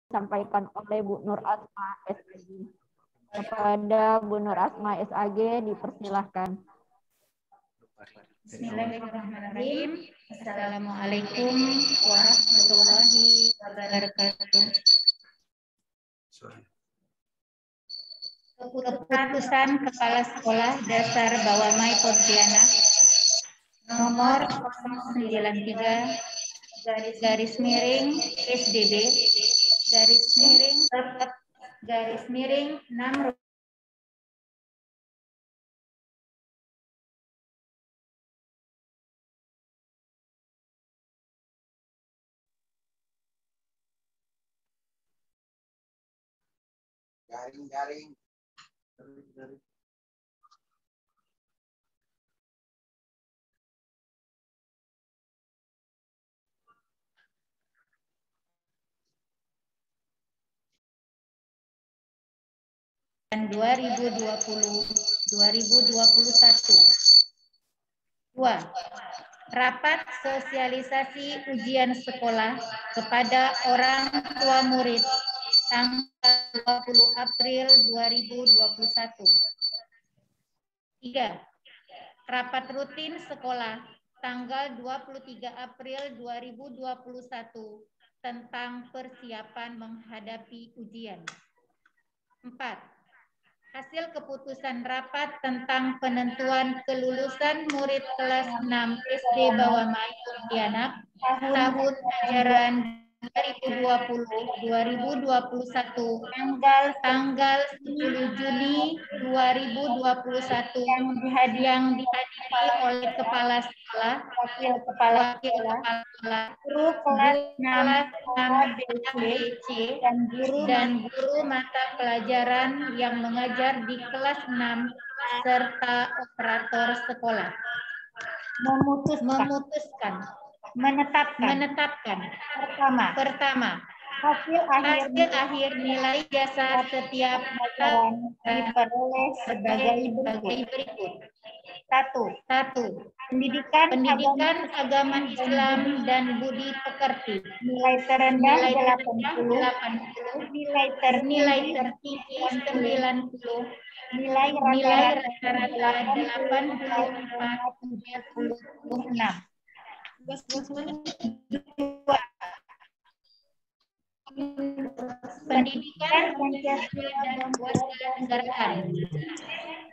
disampaikan oleh Bu Nur Asma SAG. Kepada Bu Nur Asma SAG dipersilahkan. Bismillahirrahmanirrahim. Assalamualaikum warahmatullahi wabarakatuh. Keputusan Kepala Sekolah Dasar Bawamai Pontianak nomor 093 garis miring SDB garis miring 6 garing. dan 2020-2021. 2. Rapat sosialisasi ujian sekolah kepada orang tua murid tanggal 20 April 2021. 3. Rapat rutin sekolah tanggal 23 April 2021 tentang persiapan menghadapi ujian. 4. Hasil keputusan rapat tentang penentuan kelulusan murid kelas 6 SD Bawamai Pontianak tahun ajaran 2020-2021 tanggal 10 Juni 2021 yang dihadiri oleh Kepala Sekolah, Wakil Kepala Sekolah, guru kelas 6 ABC dan guru mata pelajaran yang mengajar di kelas 6 serta operator sekolah. Menetapkan. Pertama, hasil akhir nilai jasa setiap pelajaran diperoleh sebagai berikut. 1. Pendidikan agama Islam dan budi pekerti. Nilai terendah 80, nilai tertinggi 90, nilai rata-rata 84,76. 2. Pendidikan Pancasila dan Kewarganegaraan.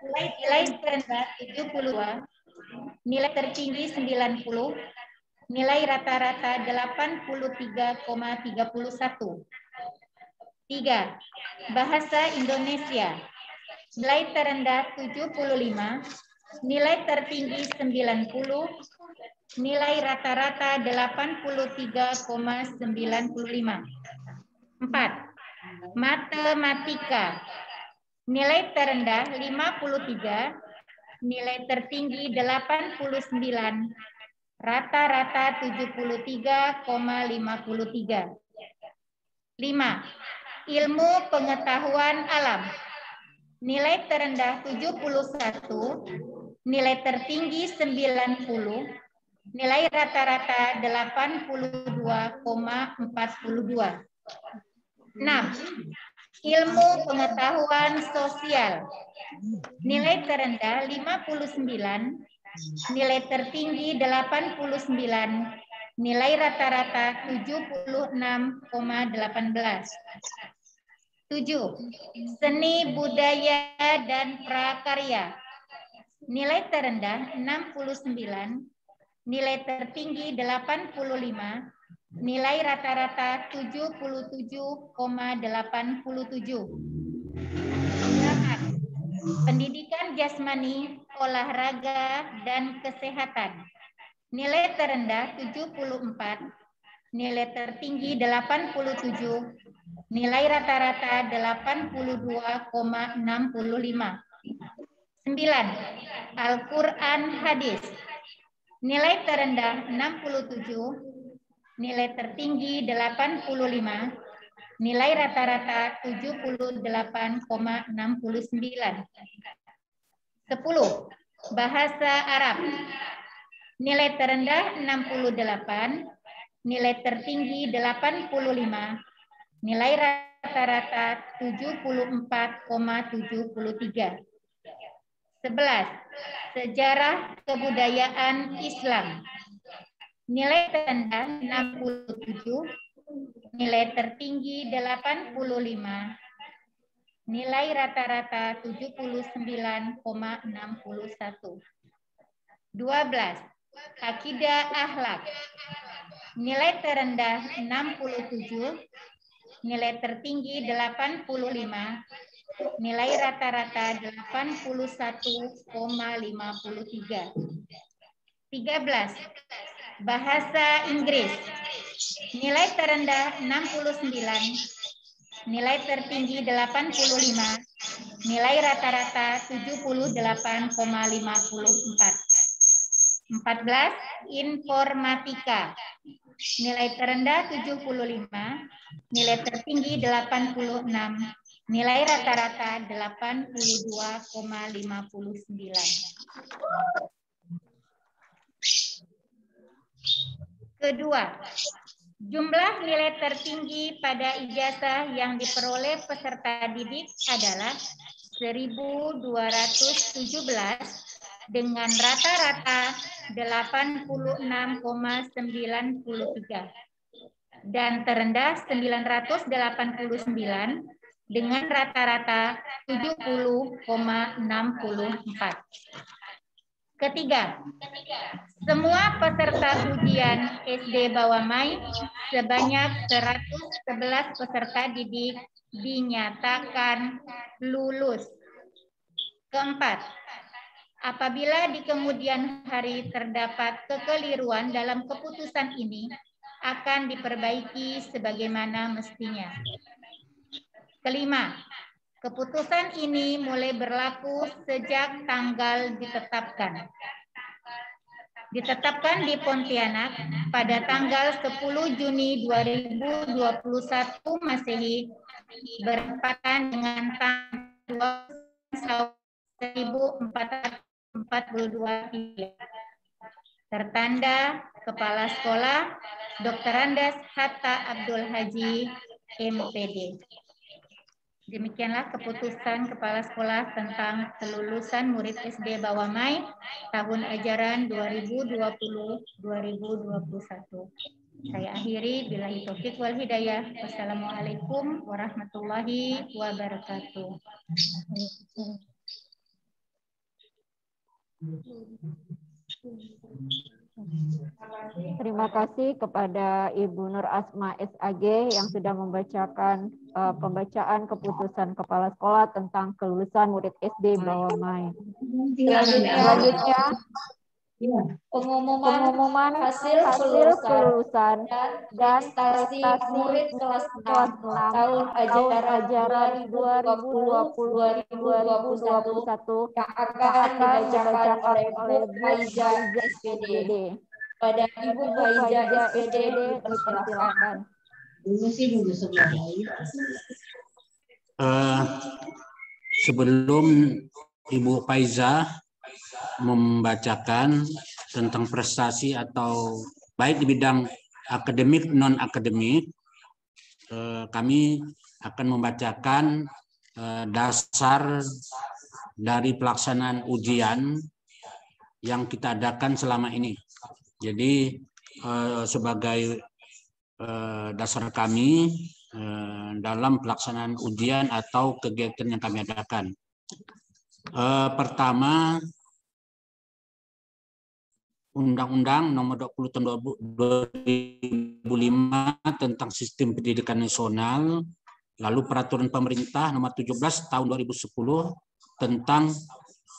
Nilai terendah 72, nilai tertinggi 90, nilai rata-rata 83,31. 3. Bahasa Indonesia. Nilai terendah 75, nilai tertinggi 90, nilai rata-rata 83,95. 4. Matematika. Nilai terendah 53, nilai tertinggi 89, rata-rata 73,53. 5. Ilmu pengetahuan alam. Nilai terendah 71, nilai tertinggi 90, nilai rata-rata 82,42. 6. Ilmu pengetahuan sosial. Nilai terendah 59, nilai tertinggi 89, nilai rata-rata 76,18. 7. Seni budaya dan prakarya. Nilai terendah 69, nilai tertinggi 85, nilai rata-rata 77,87. 8. Pendidikan jasmani, olahraga, dan kesehatan. Nilai terendah 74, nilai tertinggi 87, nilai rata-rata 82,65. 9. Al-Quran hadis. Nilai terendah 67, nilai tertinggi 85, nilai rata-rata 78,69. 10. Bahasa Arab. Nilai terendah 68, nilai tertinggi 85, Nilai rata-rata 74,73. 11. Sejarah kebudayaan Islam. Nilai terendah 67, nilai tertinggi 85, nilai rata-rata 79,61. 12. Akidah akhlak. Nilai terendah 67, nilai tertinggi 85, nilai rata-rata 81,53. 13. Bahasa Inggris. Nilai terendah 69, nilai tertinggi 85, nilai rata-rata 78,54. 14. Informatika. Nilai terendah 75, nilai tertinggi 86, nilai rata-rata 82,59. Kedua, jumlah nilai tertinggi pada ijazah yang diperoleh peserta didik adalah 1.217 dengan rata-rata 86,93 dan terendah 989 dengan rata-rata 70,64. Ketiga, semua peserta ujian SD Bawamai sebanyak 111 peserta didik dinyatakan lulus. Keempat, apabila di kemudian hari terdapat kekeliruan dalam keputusan ini, akan diperbaiki sebagaimana mestinya. Kelima, keputusan ini mulai berlaku sejak tanggal ditetapkan. Ditetapkan di Pontianak pada tanggal 10 Juni 2021 Masehi bertepatan dengan tanggal 1442 tertanda Kepala Sekolah Dr. Andes Hatta Abdul Haji MPD. Demikianlah keputusan Kepala Sekolah tentang kelulusan murid SD Bawamai tahun ajaran 2020-2021. Saya akhiri, billahi taufiq wal hidayah. Wassalamualaikum warahmatullahi wabarakatuh. Terima kasih kepada Ibu Nur Asma SAG yang sudah membacakan pembacaan keputusan Kepala Sekolah tentang kelulusan murid SD Bawamai. Selanjutnya pengumuman hasil kelulusan dan prestasi murid kelas 6 tahun ajaran 2020-2021 yang akan dibacakan oleh Bu Faiza SPD. Pada Ibu Faiza SPD dipersilakan. Sebelum Ibu Faiza membacakan tentang prestasi atau baik di bidang akademik non akademik, kami akan membacakan dasar dari pelaksanaan ujian yang kita adakan selama ini. Jadi sebagai dasar kami dalam pelaksanaan ujian atau kegiatan yang kami adakan. Pertama, Undang-Undang Nomor 20 Tahun 2005 tentang Sistem Pendidikan Nasional, lalu Peraturan Pemerintah Nomor 17 Tahun 2010 tentang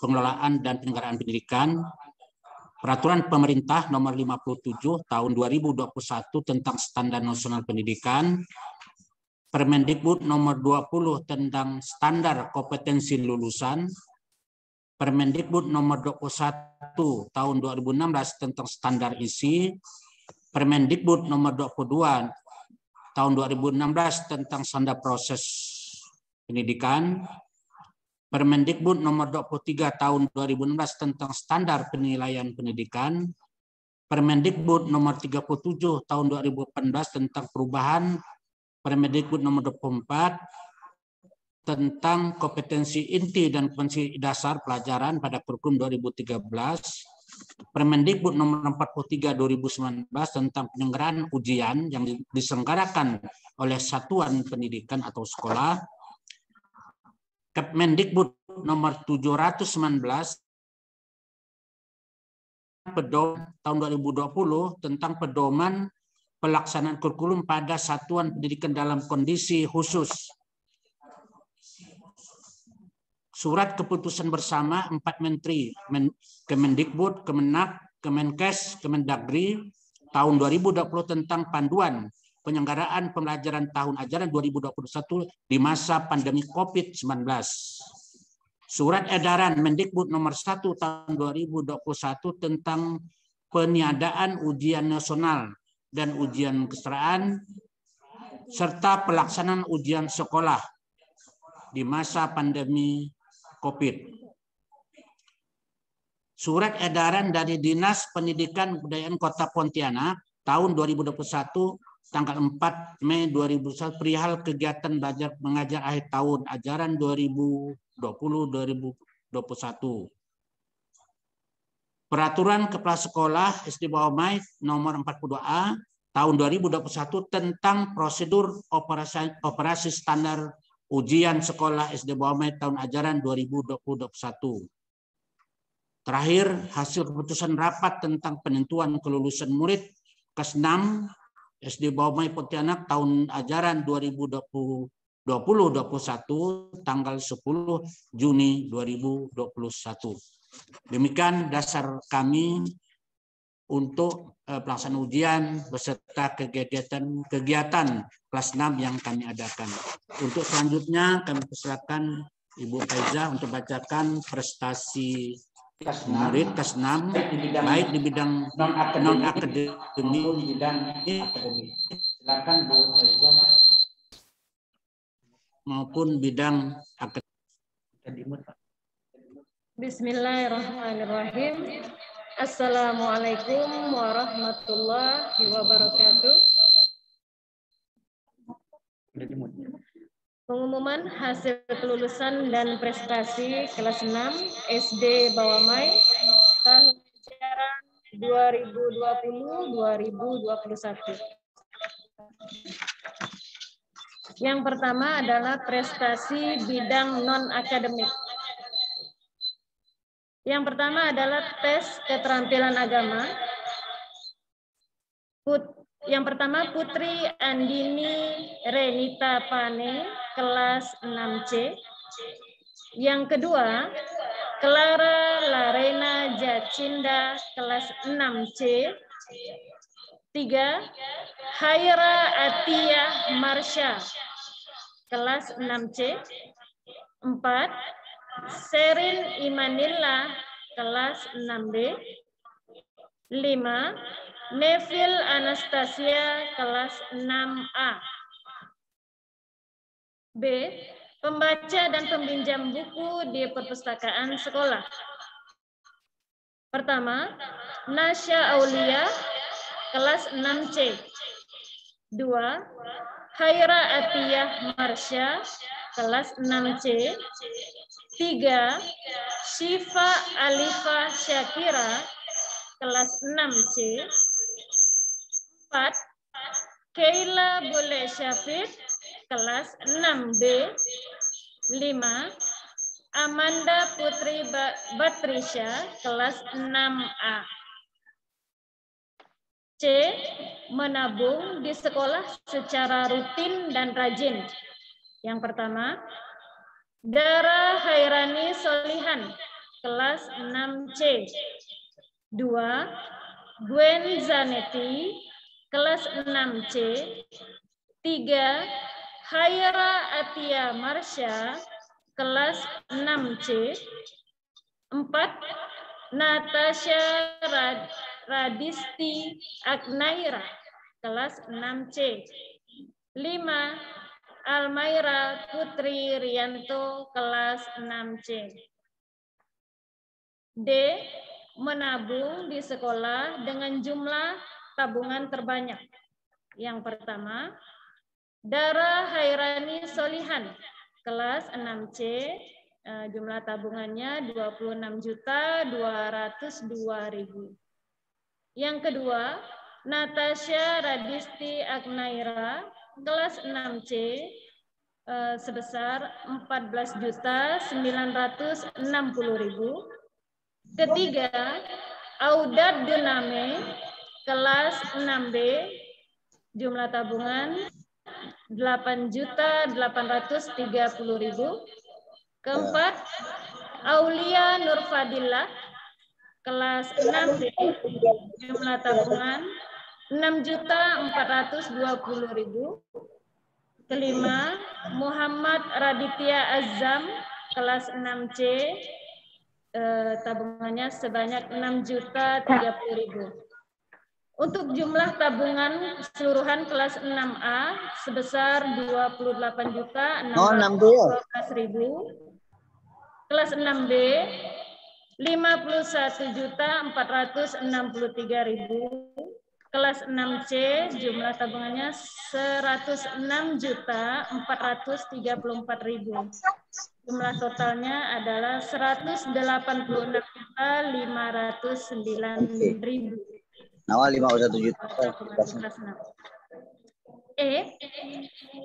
Pengelolaan dan Penyelenggaraan Pendidikan, Peraturan Pemerintah Nomor 57 Tahun 2021 tentang Standar Nasional Pendidikan, Permendikbud Nomor 20 tentang Standar Kompetensi Lulusan, Permendikbud Nomor 21 Tahun 2016 tentang Standar Isi, Permendikbud Nomor 22 Tahun 2016 tentang Standar Proses Pendidikan, Permendikbud Nomor 23 Tahun 2016 tentang Standar Penilaian Pendidikan, Permendikbud Nomor 37 Tahun 2018 tentang perubahan Permendikbud nomor 24 tentang kompetensi inti dan kompetensi dasar pelajaran pada kurikulum 2013, Permendikbud nomor 43 2019 tentang penyelenggaraan ujian yang diselenggarakan oleh satuan pendidikan atau sekolah, Kemendikbud nomor 719 tahun 2020 tentang pedoman pelaksanaan kurikulum pada satuan pendidikan dalam kondisi khusus. Surat keputusan bersama 4 menteri, Kemendikbud, Kemenak, Kemenkes, Kemendagri tahun 2020 tentang panduan penyelenggaraan pembelajaran tahun ajaran 2021 di masa pandemi COVID-19. Surat edaran Mendikbud nomor 1 tahun 2021 tentang peniadaan ujian nasional dan ujian kesetaraan serta pelaksanaan ujian sekolah di masa pandemi COVID. Surat edaran dari Dinas Pendidikan Kebudayaan Kota Pontianak tahun 2021 tanggal 4 Mei 2021 perihal kegiatan belajar mengajar akhir tahun ajaran 2020-2021. Peraturan Kepala Sekolah SD Bawah Mai nomor 42A tahun 2021 tentang prosedur operasi standar ujian sekolah SD Bawah Mai tahun ajaran 2020-2021. Terakhir, hasil keputusan rapat tentang penentuan kelulusan murid kelas 6 SD Bawah Mai Pontianak tahun ajaran 2020-2021 tanggal 10 Juni 2021. Demikian dasar kami untuk pelaksanaan ujian beserta kegiatan kelas 6 yang kami adakan. Untuk selanjutnya kami persilakan Ibu Faiza untuk bacakan prestasi murid kelas 6 baik di bidang non-akademik maupun di bidang akademik. Silakan Bu Faiza. Maupun bidang akademik. Bismillahirrahmanirrahim. Assalamualaikum warahmatullahi wabarakatuh. Pengumuman hasil kelulusan dan prestasi kelas 6 SD Bawah Mai tahun ajaran 2020-2021. Yang pertama adalah prestasi bidang non-akademik. Yang pertama adalah tes keterampilan agama. Yang pertama Putri Andini Renita Pane, kelas 6C. Yang kedua Clara Larena Jacinda, kelas 6C. 3. Haira Atiyah Marsha, kelas 6C. 4. Serin Imanillah, kelas 6B. 5. Neville Anastasia, kelas 6A. B. Pembaca dan peminjam buku di perpustakaan sekolah. Pertama, Nasya Aulia, kelas 6C. 2. Haira Atiyah Marsha, kelas 6C. 3. Syifa Alifa Syakira, kelas 6C. 4. Keila Bole Syafid, kelas 6B. 5. Amanda Putri Batrisya, kelas 6A. C. Menabung di sekolah secara rutin dan rajin. Yang pertama, Dara Hairani Solihan, kelas 6C. 2. Gwen Zanetti, kelas 6C. 3. Haira Atia Marsha, kelas 6C. 4. Natasha Radisti Agnaira, kelas 6C. 5. Almaira Putri Rianto, kelas 6C. D. Menabung di sekolah dengan jumlah tabungan terbanyak. Yang pertama, Dara Hairani Solihan, kelas 6C, jumlah tabungannya 26.202.000. Yang kedua, Natasha Radisti Agnaira, kelas 6C, sebesar 14.960.000. Ketiga, Audat Duname, kelas 6B, jumlah tabungan 8.830.000. Keempat, Aulia Nurfadillah, kelas 6D, jumlah tabungan 6.420.000. Kelima, Muhammad Raditya Azam, kelas 6C, tabungannya sebanyak 6.030.000. Untuk jumlah tabungan keseluruhan kelas 6A sebesar 28.612.000. Kelas 6B 51.463.000. Kelas 6C jumlah tabungannya 106.434.000. Jumlah totalnya adalah 186.509.000. Nawal 51 juta.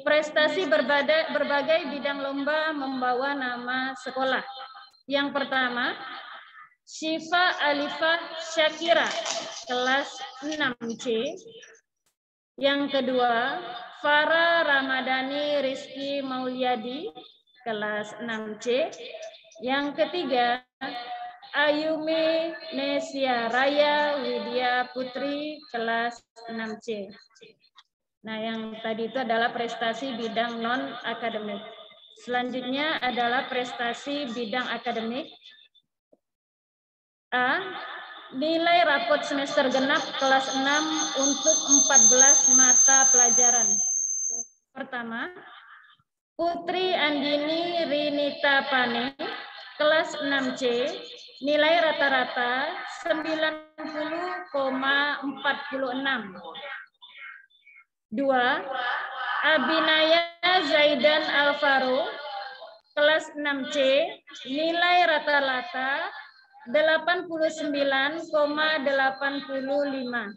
Prestasi berbagai bidang lomba membawa nama sekolah. Yang pertama, Syifa Alifah Syakira, kelas 6C. Yang kedua, Farah Ramadhani Rizky Mauliadi, kelas 6C. Yang ketiga, Ayumi Nesia Raya Widya Putri, kelas 6C. Nah, yang tadi itu adalah prestasi bidang non-akademik. Selanjutnya adalah prestasi bidang akademik. A. Nilai rapot semester genap kelas 6 untuk 14 mata pelajaran. Pertama, Putri Andini Rinita Pane, kelas 6C, nilai rata-rata 90,46. 2. Abinaya Zaidan Alvaro, kelas 6C, nilai rata-rata 89,85.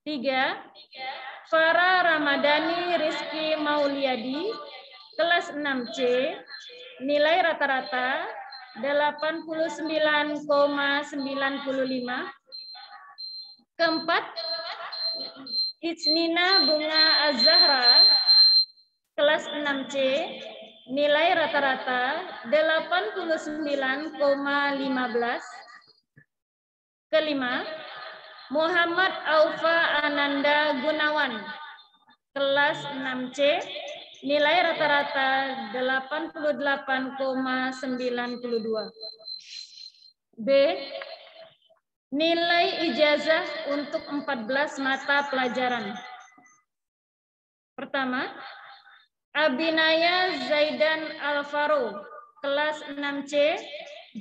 3. Farah Ramadhani Rizky Mauliadi, kelas 6C, nilai rata-rata 89,95. Keempat, Icnina Bunga Azahra, kelas 6C, nilai rata-rata 89,15. Kelima, Muhammad Aufa Ananda Gunawan, kelas 6C, nilai rata-rata 88,92. B. Nilai ijazah untuk 14 mata pelajaran. Pertama, Abinaya Zaidan Alvaro, kelas 6C,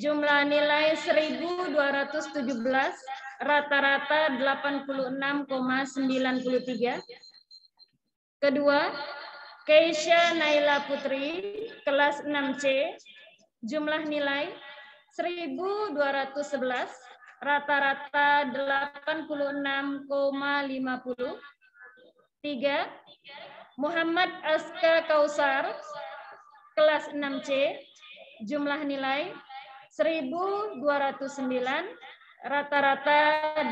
jumlah nilai 1.217, rata-rata 86,93. Kedua, Keisha Naila Putri, kelas 6C, jumlah nilai 1.211, rata-rata 86,50. 3. Muhammad Aska Kausar, kelas 6C, jumlah nilai 1.209, rata-rata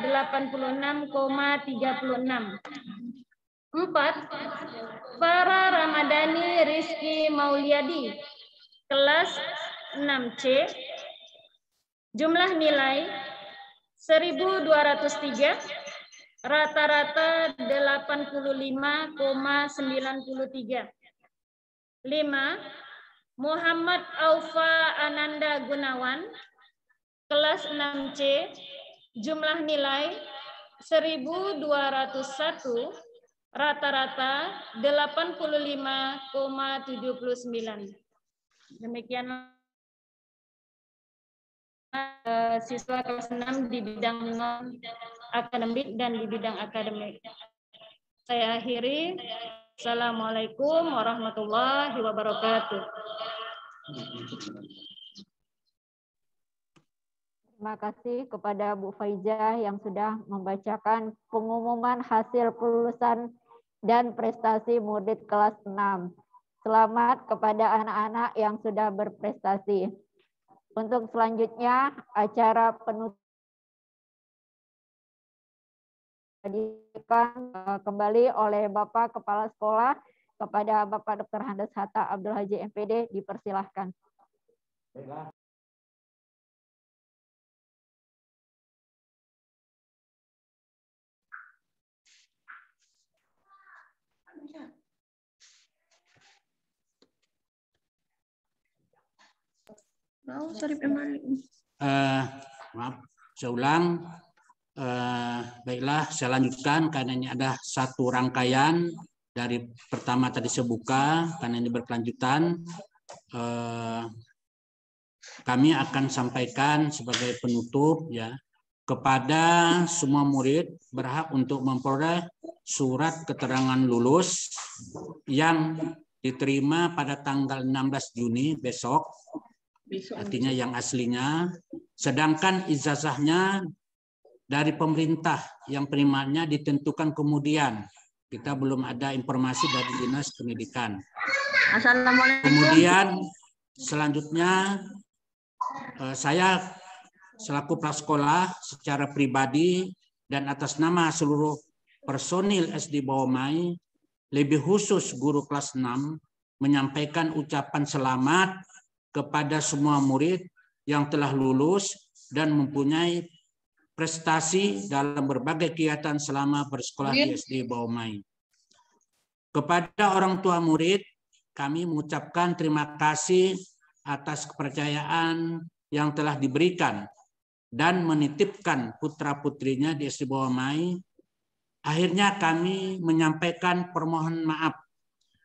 86,36. 4. Farah Ramadhani Rizky Mauliadi, kelas 6C, jumlah nilai 1.203, rata-rata 85,93. 5. Muhammad Aufa Ananda Gunawan, kelas 6C, jumlah nilai 1.201, rata-rata 85,79. Demikian siswa kelas 6 di bidang non-akademik dan di bidang akademik. Saya akhiri. Assalamualaikum warahmatullahi wabarakatuh. Terima kasih kepada Bu Faizah yang sudah membacakan pengumuman hasil kelulusan dan prestasi murid kelas 6. Selamat kepada anak-anak yang sudah berprestasi. Untuk selanjutnya, acara penutup kembali oleh Bapak Kepala Sekolah kepada Bapak Dr. Handes Hatta Abdul Haji MPD, dipersilahkan. Maaf, saya ulang. Baiklah, saya lanjutkan karena ini ada satu rangkaian dari pertama tadi saya buka karena ini berkelanjutan. Kami akan sampaikan sebagai penutup ya kepada semua murid berhak untuk memperoleh surat keterangan lulus yang diterima pada tanggal 16 Juni besok, artinya yang aslinya, sedangkan ijazahnya dari pemerintah yang primernya ditentukan kemudian. Kita belum ada informasi dari Dinas Pendidikan. Assalamualaikum. Kemudian selanjutnya saya selaku prasekolah secara pribadi dan atas nama seluruh personil SD Bawamai, lebih khusus guru kelas 6, menyampaikan ucapan selamat kepada semua murid yang telah lulus dan mempunyai prestasi dalam berbagai kegiatan selama bersekolah di SD Bawamai. Kepada orang tua murid, kami mengucapkan terima kasih atas kepercayaan yang telah diberikan dan menitipkan putra-putrinya di SD Bawamai. Akhirnya kami menyampaikan permohonan maaf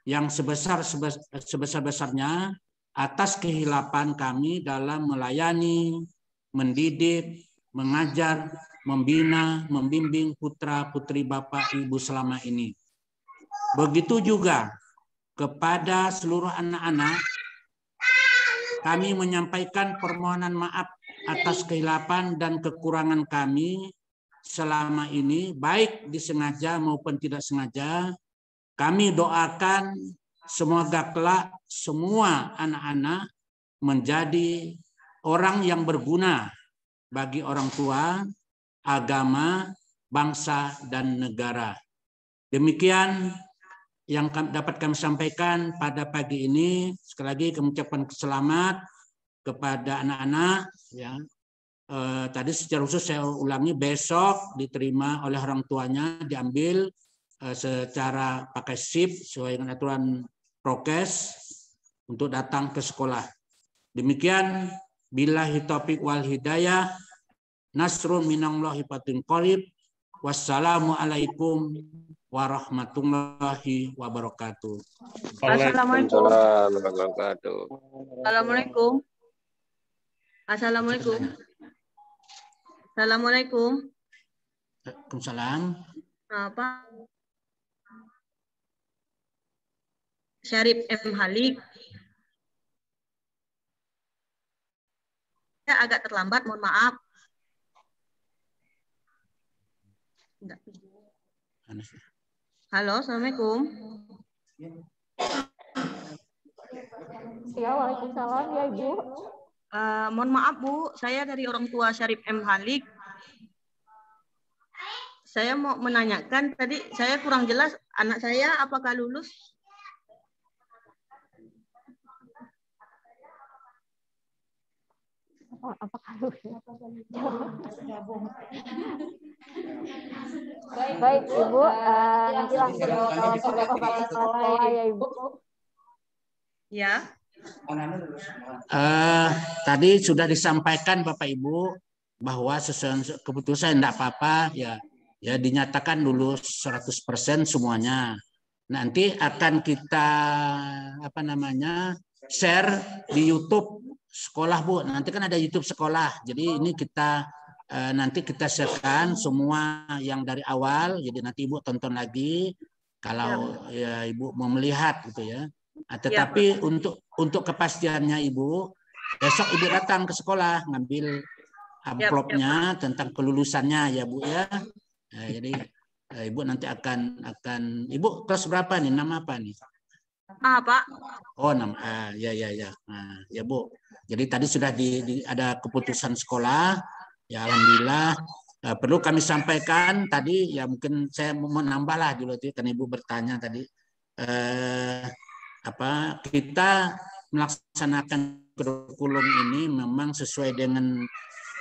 yang sebesar-besarnya atas kehilapan kami dalam melayani, mendidik, mengajar, membina, membimbing putra-putri Bapak Ibu selama ini. Begitu juga kepada seluruh anak-anak, kami menyampaikan permohonan maaf atas kehilapan dan kekurangan kami selama ini, baik disengaja maupun tidak sengaja. Kami doakan semoga kelak semua anak-anak menjadi orang yang berguna bagi orang tua, agama, bangsa, dan negara. Demikian yang dapat kami sampaikan pada pagi ini. Sekali lagi kami ucapkan selamat kepada anak-anak. Ya. Tadi secara khusus saya ulangi, besok diterima oleh orang tuanya, diambil secara pakai SIP sesuai dengan aturan prokes untuk datang ke sekolah. Demikian, billahi taufiq wal hidayah, nasrun minallahi fatin qarib. Wassalamualaikum warahmatullahi wabarakatuh. Assalamualaikum. Assalamualaikum. Assalamualaikum. Assalamualaikum. Waalaikumsalam. Apa? Syarif M. Halik. Saya agak terlambat, mohon maaf. Enggak. Halo, Assalamualaikum. Ya, waalaikumsalam ya Ibu. Mohon maaf Bu, saya dari orang tua Syarif M. Halik. Saya mau menanyakan, tadi saya kurang jelas, anak saya apakah lulus? Apakah lulus? Baik Ibu, nanti langsung dijawab oleh Bapak Sekolah ya Ibu. Ya. Tadi sudah disampaikan Bapak Ibu bahwa sesuai keputusan tidak apa-apa ya dinyatakan lulus 100% semuanya. Nanti akan kita share di YouTube sekolah Bu. Nanti kan ada YouTube sekolah. Jadi ini kita nanti kita sharekan semua yang dari awal. Jadi nanti Ibu tonton lagi kalau ya Ibu mau melihat gitu ya. Tetapi untuk kepastiannya Ibu, besok Ibu datang ke sekolah ngambil amplopnya tentang kelulusannya ya Bu ya. Nah, jadi Ibu nanti akan Ibu kelas berapa nih? Nama apa nih? Pak. Oh, nama ya. Nah, ya Bu. Jadi tadi sudah ada keputusan sekolah. Ya alhamdulillah. Perlu kami sampaikan tadi ya, mungkin saya mau nambah lah dulu kan Ibu bertanya tadi. Kita melaksanakan kurikulum ini memang sesuai dengan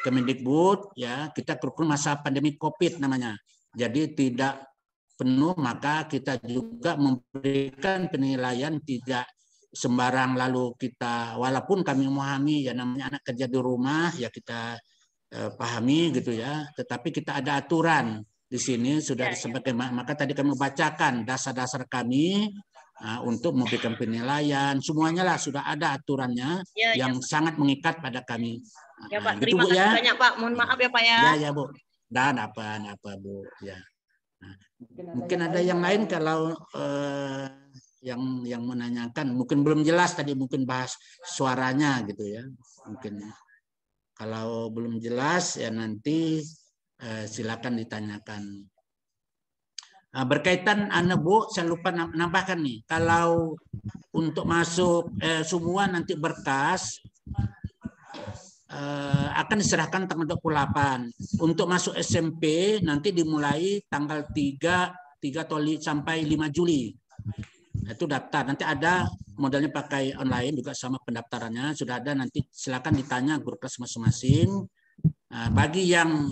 Kemendikbud ya, kita kurikulum masa pandemi Covid namanya. Jadi tidak penuh, maka kita juga memberikan penilaian tidak sembarang, lalu kita walaupun kami memahami ya namanya anak kerja di rumah ya kita pahami gitu ya, tetapi kita ada aturan di sini sudah disebutkan, maka tadi kami bacakan dasar-dasar kami untuk memberikan penilaian, semuanya lah sudah ada aturannya yang sangat mengikat pada kami. Ya Pak, terima kasih banyak Pak. Mohon maaf ya Pak ya. Ya Bu. Dan apa Bu ya. Nah, mungkin ada yang lain kalau yang menanyakan, mungkin belum jelas tadi, mungkin bahas suaranya gitu ya. Mungkin kalau belum jelas ya nanti silakan ditanyakan. Berkaitan Bu, saya lupa nambahkan nih, kalau untuk masuk semua nanti berkas akan diserahkan tanggal 28. Untuk masuk SMP nanti dimulai tanggal 3 atau sampai 5 Juli. Itu daftar. Nanti ada modelnya pakai online juga sama pendaftarannya. Sudah ada, nanti silakan ditanya guru kelas masing-masing. Bagi yang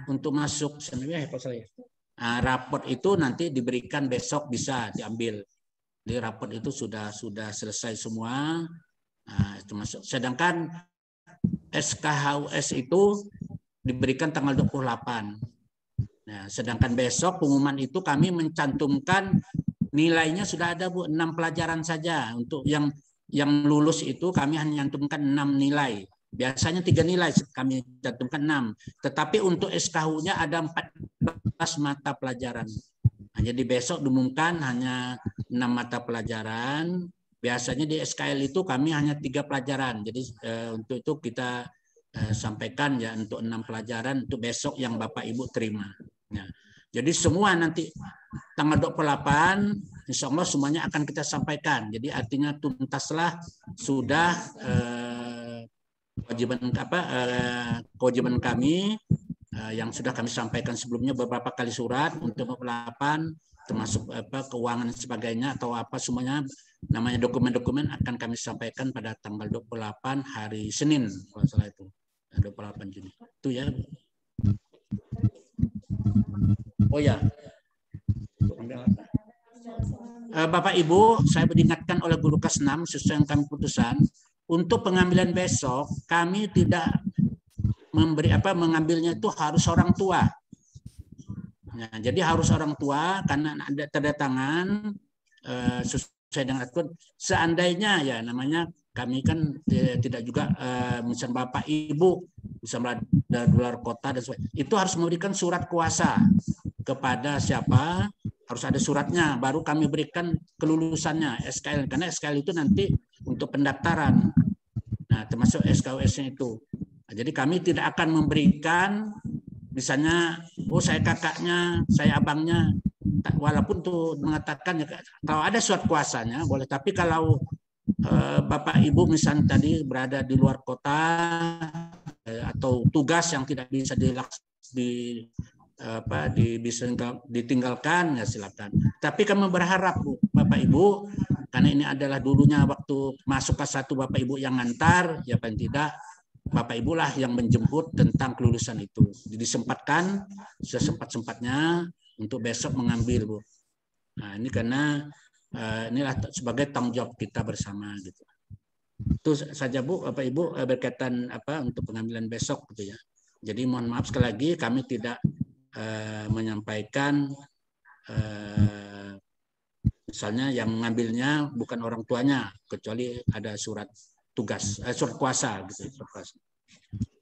untuk masuk raport itu nanti diberikan besok, bisa diambil. Di raport itu sudah selesai semua. Sedangkan SKHUS itu diberikan tanggal 28. Nah, sedangkan besok pengumuman itu kami mencantumkan nilainya sudah ada Bu, 6 pelajaran saja. Untuk yang lulus itu kami hanya mencantumkan 6 nilai. Biasanya 3 nilai kami cantumkan 6. Tetapi untuk SKHU-nya ada 14 mata pelajaran. Nah, jadi besok diumumkan hanya 6 mata pelajaran. Biasanya di SKL itu kami hanya 3 pelajaran. Jadi untuk itu kita sampaikan ya untuk 6 pelajaran untuk besok yang Bapak Ibu terima. Ya. Jadi semua nanti tanggal 28 insya Allah semuanya akan kita sampaikan. Jadi artinya tuntaslah sudah kewajiban kami yang sudah kami sampaikan sebelumnya beberapa kali surat untuk 28 termasuk keuangan dan sebagainya atau apa semuanya namanya dokumen-dokumen akan kami sampaikan pada tanggal 28 hari Senin kalau salah itu 28 Juni itu ya. Oh ya, Bapak Ibu, saya diingatkan oleh guru kelas 6 sesuai yang kami putusan untuk pengambilan besok kami tidak mengambilnya itu harus orang tua. Ya, jadi harus orang tua karena ada tanda tangan sesuai dengan aturan. Seandainya ya namanya kami kan tidak juga misalnya Bapak Ibu misalnya dari luar kota dan sebagainya, itu harus memberikan surat kuasa kepada siapa, harus ada suratnya baru kami berikan kelulusannya SKL, karena SKL itu nanti untuk pendaftaran. Nah, termasuk SKUS-nya itu. Nah, jadi kami tidak akan memberikan misalnya, oh saya kakaknya, saya abangnya, walaupun tuh mengatakan ya, kalau ada surat kuasanya boleh, tapi kalau Bapak Ibu misalnya tadi berada di luar kota atau tugas yang tidak bisa ditinggalkan ya silakan. Tapi kami berharap Bu, Bapak Ibu, karena ini adalah dulunya waktu masuk kelas 1 Bapak Ibu yang ngantar, ya paling tidak Bapak Ibu lah yang menjemput tentang kelulusan itu. Disempatkan sesempat-sempatnya untuk besok mengambil Bu. Nah ini karena inilah sebagai tanggung jawab kita bersama gitu. Itu saja Bu, Bapak Ibu berkaitan untuk pengambilan besok gitu ya. Jadi mohon maaf sekali lagi kami tidak menyampaikan misalnya yang mengambilnya bukan orang tuanya kecuali ada surat tugas, surat kuasa gitu.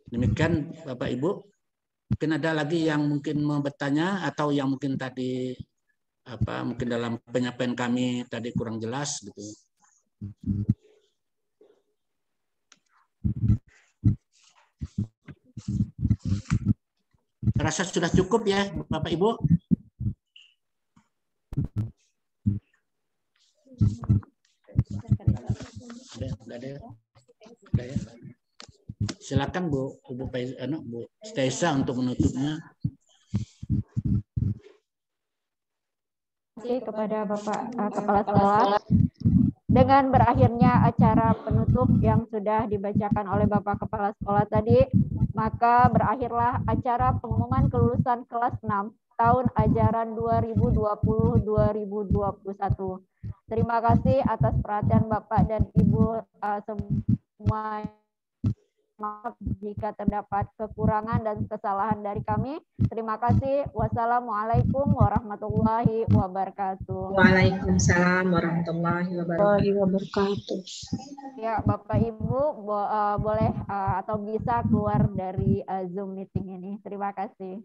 Demikian Bapak Ibu. Mungkin ada lagi yang mungkin mau bertanya atau yang mungkin tadi mungkin dalam penyampaian kami tadi kurang jelas gitu. Rasa sudah cukup ya Bapak Ibu? Ada ya. Silakan Bu Staisa untuk menutupnya. Terima kasih kepada Bapak Kepala Sekolah. Dengan berakhirnya acara penutup yang sudah dibacakan oleh Bapak Kepala Sekolah tadi, maka berakhirlah acara pengumuman kelulusan kelas 6 tahun ajaran 2020-2021. Terima kasih atas perhatian Bapak dan Ibu semua. Maaf jika terdapat kekurangan dan kesalahan dari kami. Terima kasih. Wassalamualaikum warahmatullahi wabarakatuh. Waalaikumsalam warahmatullahi wabarakatuh. Ya, Bapak Ibu boleh atau bisa keluar dari Zoom meeting ini. Terima kasih.